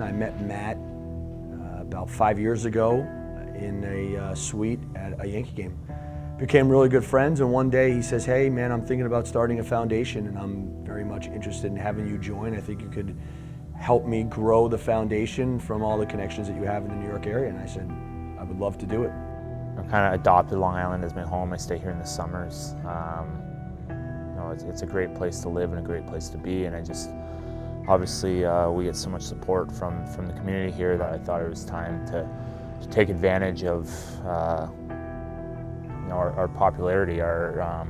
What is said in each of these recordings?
I met Matt about 5 years ago in a suite at a Yankee game. Became really good friends, and one day he says, "Hey man, I'm thinking about starting a foundation and I'm very much interested in having you join. I think you could help me grow the foundation from all the connections that you have in the New York area." And I said, "I would love to do it." I've kind of adopted Long Island as my home. I stay here in the summers. It's a great place to live and a great place to be, and obviously we get so much support from the community here that I thought it was time to take advantage of our popularity, our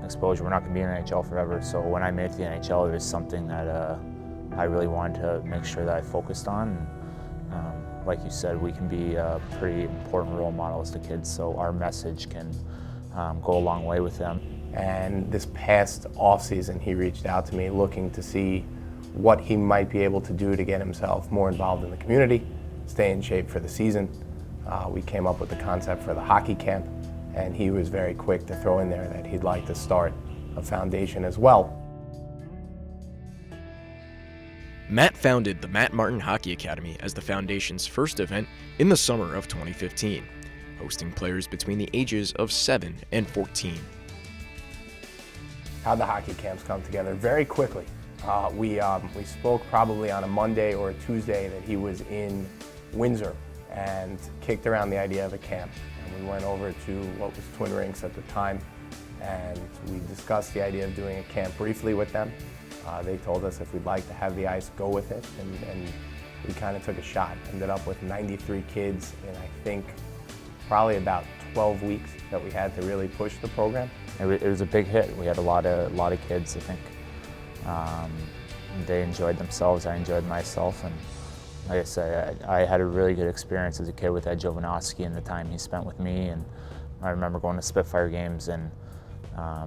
exposure. We're not going to be in the NHL forever, so when I made it to the NHL, it was something that I really wanted to make sure that I focused on. And, like you said, we can be pretty important role models to kids, so our message can go a long way with them. And this past off-season, he reached out to me looking to see what he might be able to do to get himself more involved in the community, stay in shape for the season. We came up with the concept for the hockey camp, and he was very quick to throw in there that he'd like to start a foundation as well. Matt founded the Matt Martin Hockey Academy as the foundation's first event in the summer of 2015, hosting players between the ages of 7 and 14. How the hockey camps come together very quickly. We spoke probably on a Monday or a Tuesday that he was in Windsor and kicked around the idea of a camp. And we went over to what was Twin Rinks at the time, and we discussed the idea of doing a camp briefly with them. They told us if we'd like to have the ice, go with it, and we kind of took a shot. Ended up with 93 kids in, I think, probably about 12 weeks that we had to really push the program. It was a big hit. We had a lot of kids, I think. They enjoyed themselves, I enjoyed myself, and like I said, I had a really good experience as a kid with Ed Jovanovski and the time he spent with me. And I remember going to Spitfire games, and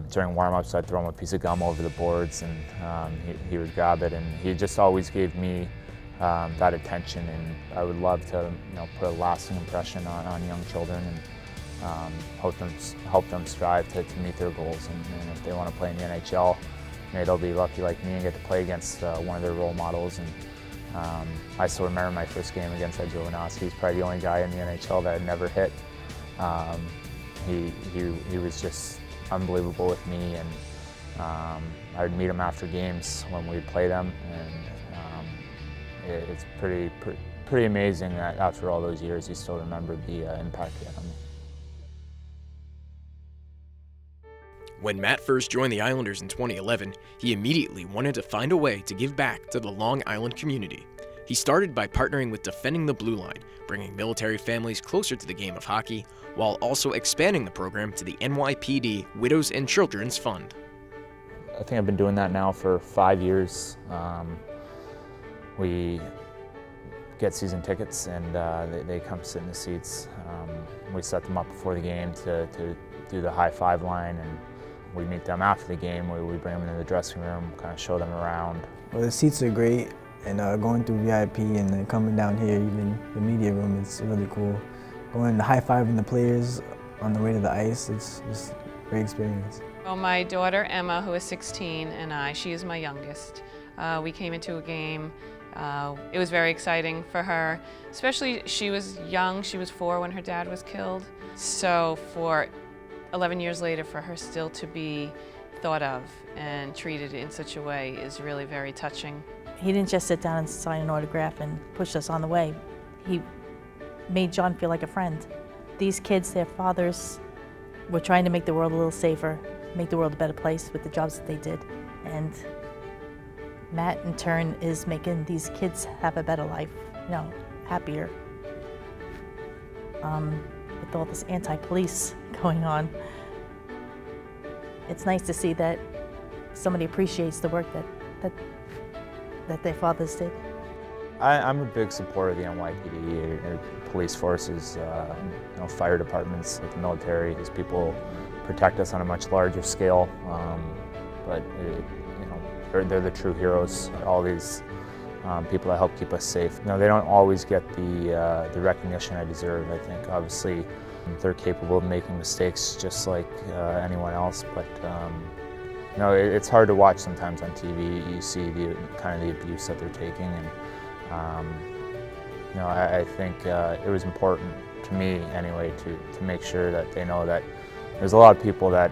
during warm-ups I'd throw him a piece of gum over the boards, and he would grab it, and he just always gave me that attention, and I would love to put a lasting impression on young children and help them strive to meet their goals. And if they want to play in the NHL, maybe they'll be lucky like me and get to play against one of their role models. And I still remember my first game against Ed Jovanovski. He's probably the only guy in the NHL that had never hit. He was just unbelievable with me, and I would meet him after games when we'd play them, and it's pretty amazing that after all those years he still remembered the impact he had on me. When Matt first joined the Islanders in 2011, he immediately wanted to find a way to give back to the Long Island community. He started by partnering with Defending the Blue Line, bringing military families closer to the game of hockey, while also expanding the program to the NYPD Widows and Children's Fund. I think I've been doing that now for 5 years. We get season tickets, and they come sit in the seats. We set them up before the game to do the high five line, and we meet them after the game. We bring them into the dressing room, kind of show them around. Well, the seats are great, and going through VIP and then coming down here, even the media room, it's really cool. Going to high-fiving the players on the way to the ice, it's just a great experience. Well, my daughter Emma, who is 16, and she is my youngest. We came into a game. It was very exciting for her, especially she was young. She was 4 when her dad was killed. So for 11 years later, for her still to be thought of and treated in such a way is really very touching. He didn't just sit down and sign an autograph and push us on the way. He made John feel like a friend. These kids, their fathers, were trying to make the world a little safer, make the world a better place with the jobs that they did. And Matt, in turn, is making these kids have a better life, happier. With all this anti-police going on, it's nice to see that somebody appreciates the work that their fathers did. I'm a big supporter of the NYPD, police forces, fire departments, like the military, because people protect us on a much larger scale. But they're the true heroes. All these people that help keep us safe. They don't always get the recognition I deserve. I think obviously they're capable of making mistakes just like anyone else, but it's hard to watch sometimes on TV. You see the kind of the abuse that they're taking, and I think it was important to me anyway to make sure that they know that there's a lot of people that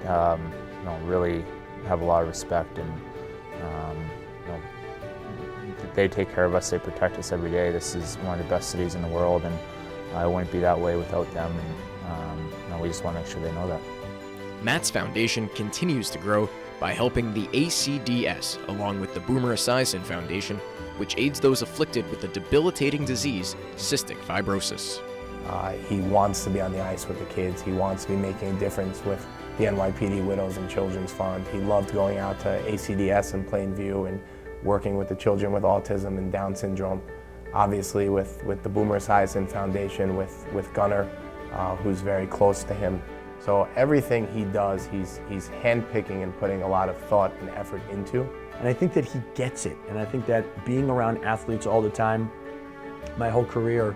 really have a lot of respect, and they take care of us, they protect us every day. This is one of the best cities in the world, and it wouldn't be that way without them, and we just want to make sure they know that. Matt's foundation continues to grow by helping the ACDS, along with the Boomer Esiason Foundation, which aids those afflicted with the debilitating disease, cystic fibrosis. He wants to be on the ice with the kids. He wants to be making a difference with the NYPD Widows and Children's Fund. He loved going out to ACDS in Plainview and working with the children with autism and Down syndrome. Obviously with the Boomer Esiason Foundation, with Gunnar, who's very close to him. So everything he does, he's handpicking and putting a lot of thought and effort into. And I think that he gets it. And I think that being around athletes all the time, my whole career,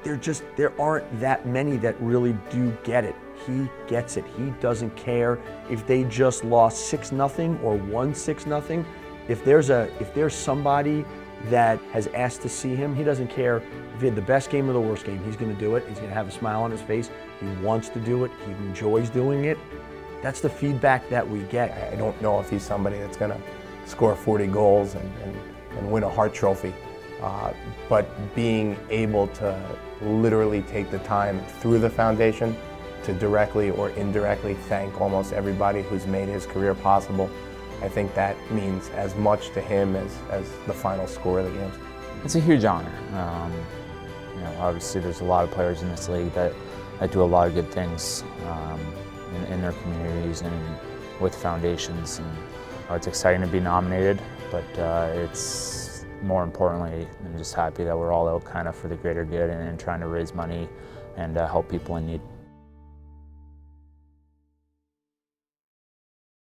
there aren't that many that really do get it. He gets it. He doesn't care if they just lost 6-0 or won 6-0. If there's somebody that has asked to see him, he doesn't care if he had the best game or the worst game. He's going to do it. He's going to have a smile on his face. He wants to do it. He enjoys doing it. That's the feedback that we get. I don't know if he's somebody that's going to score 40 goals and win a Hart Trophy, but being able to literally take the time through the foundation to directly or indirectly thank almost everybody who's made his career possible, I think that means as much to him as the final score of the games. It's a huge honor. Obviously there's a lot of players in this league that do a lot of good things in their communities and with foundations. And it's exciting to be nominated, but it's more importantly, I'm just happy that we're all out kind of for the greater good and trying to raise money and help people in need.